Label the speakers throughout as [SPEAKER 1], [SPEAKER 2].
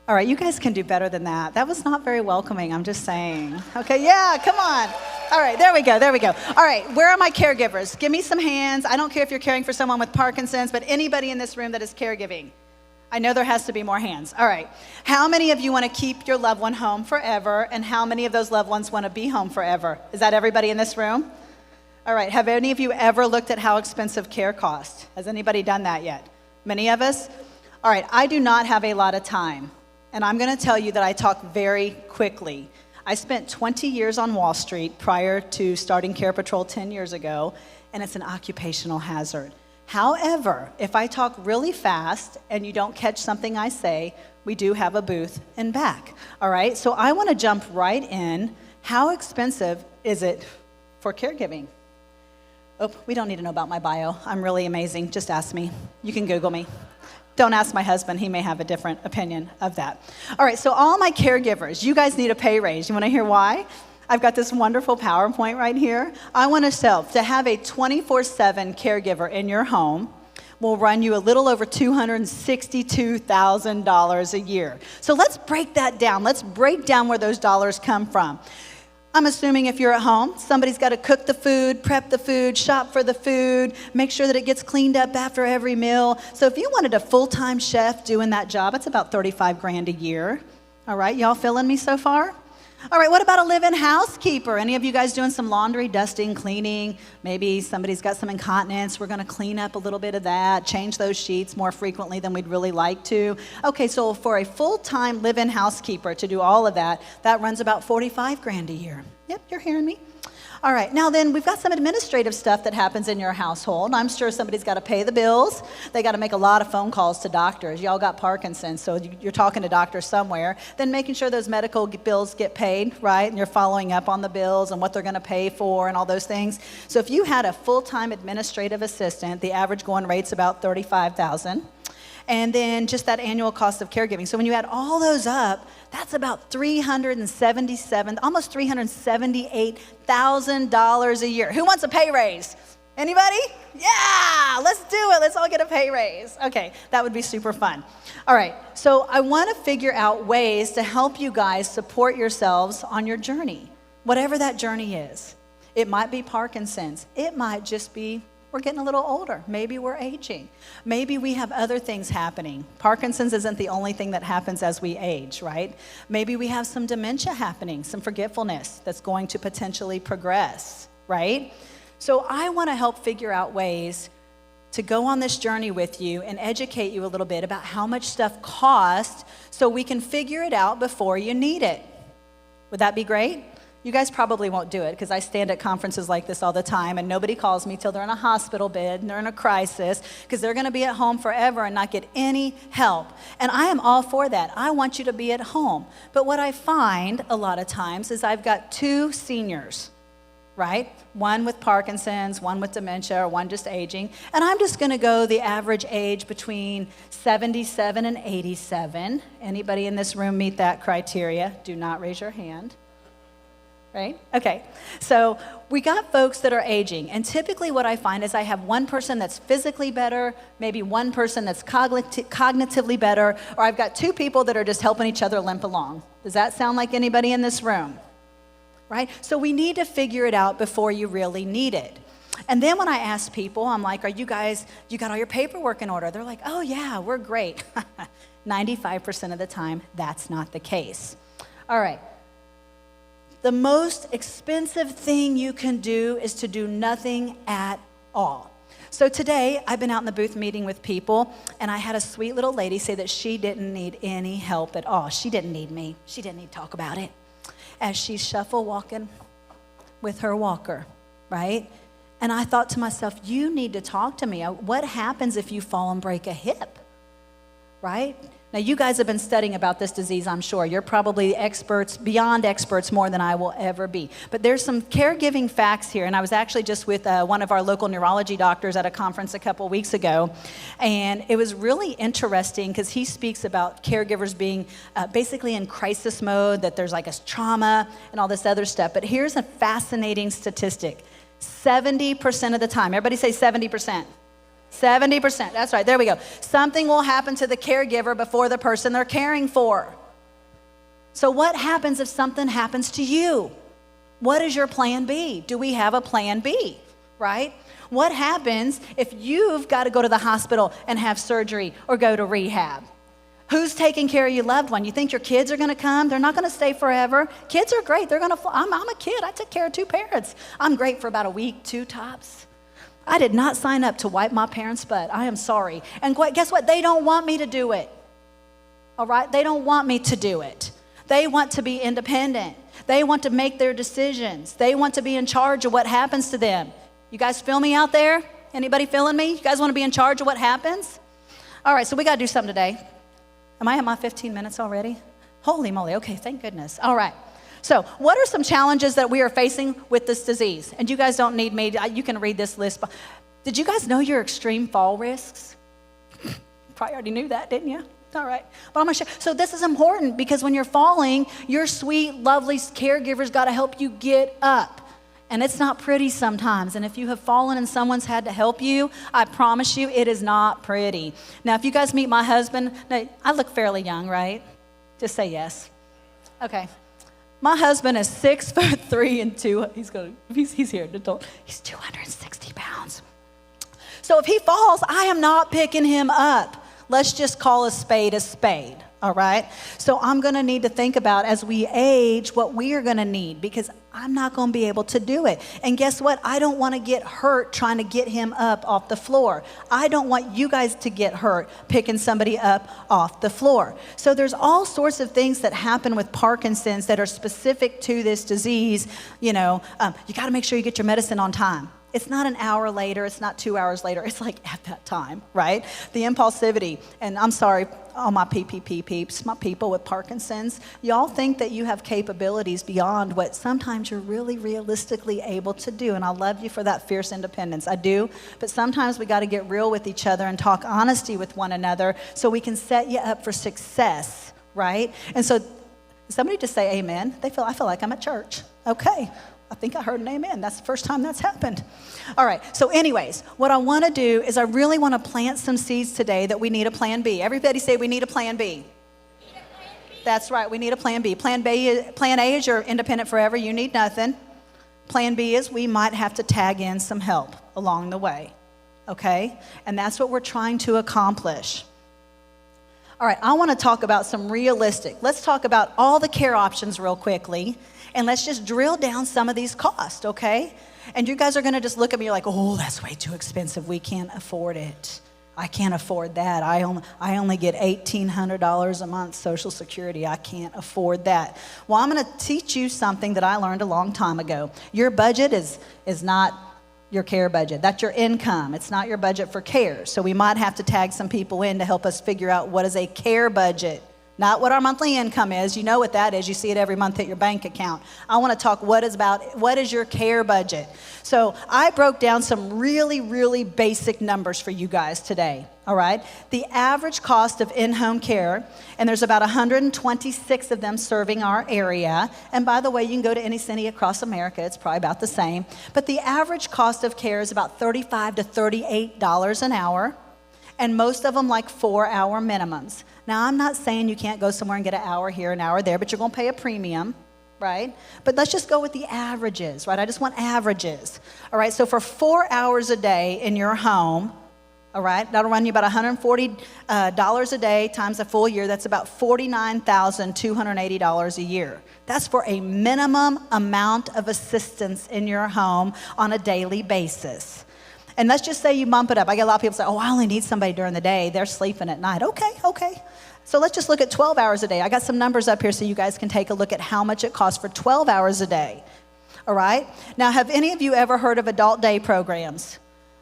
[SPEAKER 1] All right, you guys can do better than that. That was not very welcoming, I'm just saying. Okay, yeah, come on. All right, there we go. All right, where are my caregivers? Give me some hands. I don't care if you're caring for someone with Parkinson's, but anybody in this room that is caregiving. I know there has to be more hands. All right, how many of you want to keep your loved one home forever, and how many of those loved ones want to be home forever? Is that everybody in this room? All right, have any of you ever looked at how expensive care costs? Has anybody done that yet? Many of us? All right, I do not have a lot of time. And I'm going to tell you that I talk very quickly. I spent 20 years on Wall Street prior to starting Care Patrol 10 years ago, and it's an occupational hazard. However, if I talk really fast and you don't catch something I say, we do have a booth in back. All right, so I want to jump right in. How expensive is it for caregiving? Oh, we don't need to know about my bio. I'm really amazing. Just ask me. You can Google me. Don't ask my husband. He may have a different opinion of that. All right, so all my caregivers, you guys need a pay raise. You want to hear why? I've got this wonderful PowerPoint right here. I want to have a 24/7 caregiver in your home will run you a little over $262,000 a year. So let's break that down. Let's break down where those dollars come from. I'm assuming if you're at home, somebody's got to cook the food, prep the food, shop for the food, make sure that it gets cleaned up after every meal. So if you wanted a full-time chef doing that job, it's about $35,000 a year. All right, y'all feeling me so far? All right, what about a live-in housekeeper? Any of you guys doing some laundry, dusting, cleaning? Maybe somebody's got some incontinence. We're going to clean up a little bit of that, change those sheets more frequently than we'd really like to. Okay, so for a full-time live-in housekeeper to do all of that, that runs about $45,000 a year. Yep, you're hearing me. All right, now then we've got some administrative stuff that happens in your household. I'm sure somebody's got to pay the bills. They got to make a lot of phone calls to doctors. Y'all got Parkinson's, so you're talking to doctors somewhere. Then making sure those medical bills get paid, right? And you're following up on the bills and what they're going to pay for and all those things. So if you had a full-time administrative assistant, the average going rate's about $35,000. And then just that annual cost of caregiving. So when you add all those up, that's about almost $378,000 a year. Who wants a pay raise? Anybody? Yeah, let's do it. Let's all get a pay raise. Okay, that would be super fun. All right, so I want to figure out ways to help you guys support yourselves on your journey, whatever that journey is. It might be Parkinson's. It might just be we're getting a little older. Maybe we're aging. Maybe we have other things happening. Parkinson's isn't the only thing that happens as we age, right? Maybe we have some dementia happening, some forgetfulness that's going to potentially progress, right? So I want to help figure out ways to go on this journey with you and educate you a little bit about how much stuff costs so we can figure it out before you need it. Would that be great? You guys probably won't do it because I stand at conferences like this all the time and nobody calls me till they're in a hospital bed and they're in a crisis because they're going to be at home forever and not get any help. And I am all for that. I want you to be at home. But what I find a lot of times is I've got two seniors, right? One with Parkinson's, one with dementia, or one just aging. And I'm just going to go the average age between 77 and 87. Anybody in this room meet that criteria? Do not raise your hand. Right? Okay, so we got folks that are aging, and typically what I find is I have one person that's physically better, maybe one person that's cognitively better, or I've got two people that are just helping each other limp along. Does that sound like anybody in this room? Right? So we need to figure it out before you really need it. And then when I ask people, I'm like, you got all your paperwork in order? They're like, oh yeah, we're great. 95% of the time, that's not the case. All right. The most expensive thing you can do is to do nothing at all. So today, I've been out in the booth meeting with people, and I had a sweet little lady say that she didn't need any help at all. She didn't need me. She didn't need to talk about it. As she's shuffle walking with her walker, right? And I thought to myself, you need to talk to me. What happens if you fall and break a hip, right? Now, you guys have been studying about this disease, I'm sure. You're probably experts, beyond experts, more than I will ever be. But there's some caregiving facts here, and I was actually just with one of our local neurology doctors at a conference a couple weeks ago, and it was really interesting because he speaks about caregivers being basically in crisis mode, that there's like a trauma and all this other stuff. But here's a fascinating statistic. 70% of the time, everybody say 70%. 70%, that's right, there we go. Something will happen to the caregiver before the person they're caring for. So what happens if something happens to you? What is your plan B? Do we have a plan B, right? What happens if you've got to go to the hospital and have surgery or go to rehab? Who's taking care of your loved one? You think your kids are going to come? They're not going to stay forever. Kids are great. They're going to. I'm a kid. I took care of 2 parents. I'm great for about a week, 2 tops. I did not sign up to wipe my parents' butt. I am sorry. And guess what? They don't want me to do it. All right? They don't want me to do it. They want to be independent. They want to make their decisions. They want to be in charge of what happens to them. You guys feel me out there? Anybody feeling me? You guys want to be in charge of what happens? All right, so we got to do something today. Am I at my 15 minutes already? Holy moly. Okay, thank goodness. All right. So what are some challenges that we are facing with this disease? And you guys don't need me. You can read this list. Did you guys know your extreme fall risks? Probably already knew that, didn't you? All right. But I'm going to share. So this is important because when you're falling, your sweet, lovely caregiver's got to help you get up. And it's not pretty sometimes. And if you have fallen and someone's had to help you, I promise you it is not pretty. Now, if you guys meet my husband, now, I look fairly young, right? Just say yes. Okay. My husband is 6'3" and 2. He's here. He's 260 pounds. So if he falls, I am not picking him up. Let's just call a spade, all right? So I'm going to need to think about as we age what we are going to need because I'm not going to be able to do it. And guess what? I don't want to get hurt trying to get him up off the floor. I don't want you guys to get hurt picking somebody up off the floor. So there's all sorts of things that happen with Parkinson's that are specific to this disease. You got to make sure you get your medicine on time. It's not an hour later. It's not 2 hours later. It's like at that time, right? The impulsivity. And I'm sorry, all my PPP peeps, my people with Parkinson's, y'all think that you have capabilities beyond what sometimes you're really realistically able to do. And I love you for that fierce independence. I do. But sometimes we got to get real with each other and talk honesty with one another so we can set you up for success, right? And so somebody just say amen. I feel like I'm at church. Okay. I think I heard an amen. That's the first time that's happened. All right. So anyways, what I want to do is I really want to plant some seeds today that we need a plan B. Everybody say we need a plan B. That's right. We need a plan B. Plan A is you're independent forever. You need nothing. Plan B is we might have to tag in some help along the way. Okay? And that's what we're trying to accomplish. All right. I want to talk about some realistic. Let's talk about all the care options real quickly. And let's just drill down some of these costs, okay? And you guys are going to just look at me like, oh, that's way too expensive. We can't afford it. I can't afford that. I only get $1,800 a month Social Security. I can't afford that. Well, I'm going to teach you something that I learned a long time ago. Your budget is not your care budget. That's your income. It's not your budget for care. So we might have to tag some people in to help us figure out what is a care budget. Not what our monthly income is. You know what that is. You see it every month at your bank account. I want to talk what is your care budget. So I broke down some really, really basic numbers for you guys today. All right. The average cost of in-home care, and there's about 126 of them serving our area. And by the way, you can go to any city across America. It's probably about the same. But the average cost of care is about $35 to $38 an hour. And most of them like 4-hour minimums. Now, I'm not saying you can't go somewhere and get an hour here, an hour there, but you're going to pay a premium, right? But let's just go with the averages, right? I just want averages. All right, so for 4 hours a day in your home, all right, that'll run you about $140 a day times a full year. That's about $49,280 a year. That's for a minimum amount of assistance in your home on a daily basis. And let's just say you bump it up. I get a lot of people say, oh, I only need somebody during the day. They're sleeping at night. Okay. So let's just look at 12 hours a day. I got some numbers up here so you guys can take a look at how much it costs for 12 hours a day. All right? Now, have any of you ever heard of adult day programs?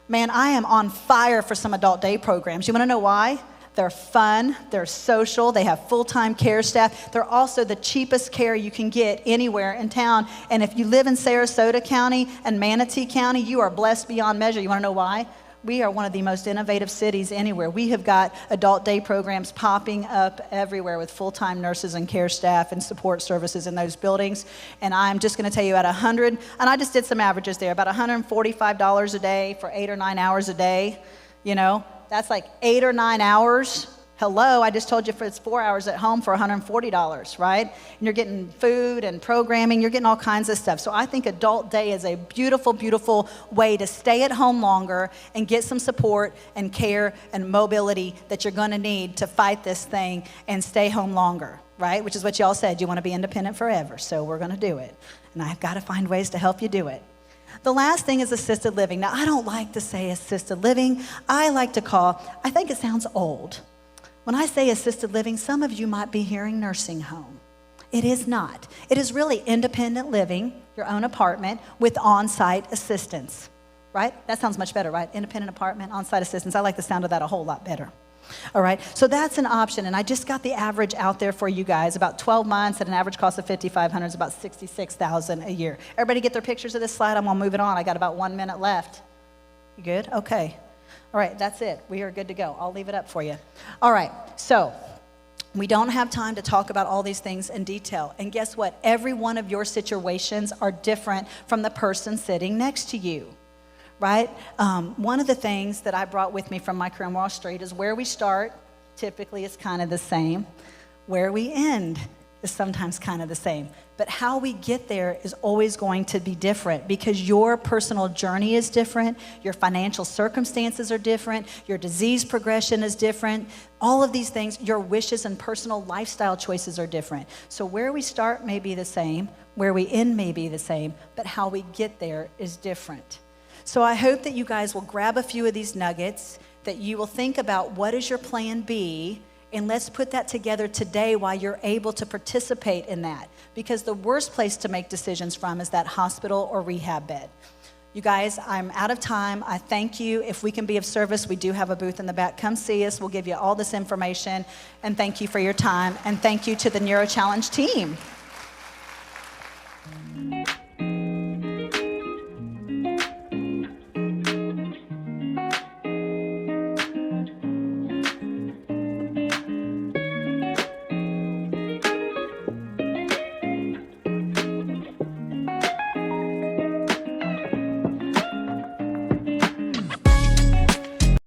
[SPEAKER 1] Man, I am on fire for some adult day programs. You want to know why? They're fun, they're social, they have full-time care staff. They're also the cheapest care you can get anywhere in town. And if you live in Sarasota County and Manatee County, you are blessed beyond measure. You want to know why? We are one of the most innovative cities anywhere. We have got adult day programs popping up everywhere with full-time nurses and care staff and support services in those buildings. And I'm just going to tell you at 100, and I just did some averages there, about $145 a day for 8 or 9 hours a day, you know. That's like 8 or 9 hours Hello, I just told you it's 4 hours at home for $140, right? And you're getting food and programming, you're getting all kinds of stuff. So I think adult day is a beautiful, beautiful way to stay at home longer and get some support and care and mobility that you're gonna need to fight this thing and stay home longer, right? Which is what y'all said, you wanna be independent forever, so we're gonna do it. And I've gotta find ways to help you do it. The last thing is assisted living. Now, I don't like to say assisted living. I like to I think it sounds old. When I say assisted living, some of you might be hearing nursing home. It is not. It is really independent living, your own apartment, with on-site assistance, right? That sounds much better, right? Independent apartment, on-site assistance. I like the sound of that a whole lot better. All right, so that's an option, and I just got the average out there for you guys. About 12 months at an average cost of $5,500 is about $66,000 a year. Everybody get their pictures of this slide? I'm gonna move it on. I got about 1 minute left. You good? Okay. All right, that's it. We are good to go. I'll leave it up for you. All right, so we don't have time to talk about all these things in detail. And guess what? Every one of your situations are different from the person sitting next to you, right? One of the things that I brought with me from my career on Wall Street is where we start typically is kind of the same. Where we end is sometimes kind of the same. But how we get there is always going to be different because your personal journey is different, your financial circumstances are different, your disease progression is different. All of these things, your wishes and personal lifestyle choices are different. So where we start may be the same, where we end may be the same, but how we get there is different. So I hope that you guys will grab a few of these nuggets, that you will think about what is your plan B, and let's put that together today while you're able to participate in that. Because the worst place to make decisions from is that hospital or rehab bed. You guys, I'm out of time. I thank you. If we can be of service, we do have a booth in the back. Come see us. We'll give you all this information. And thank you for your time. And thank you to the Neuro Challenge team.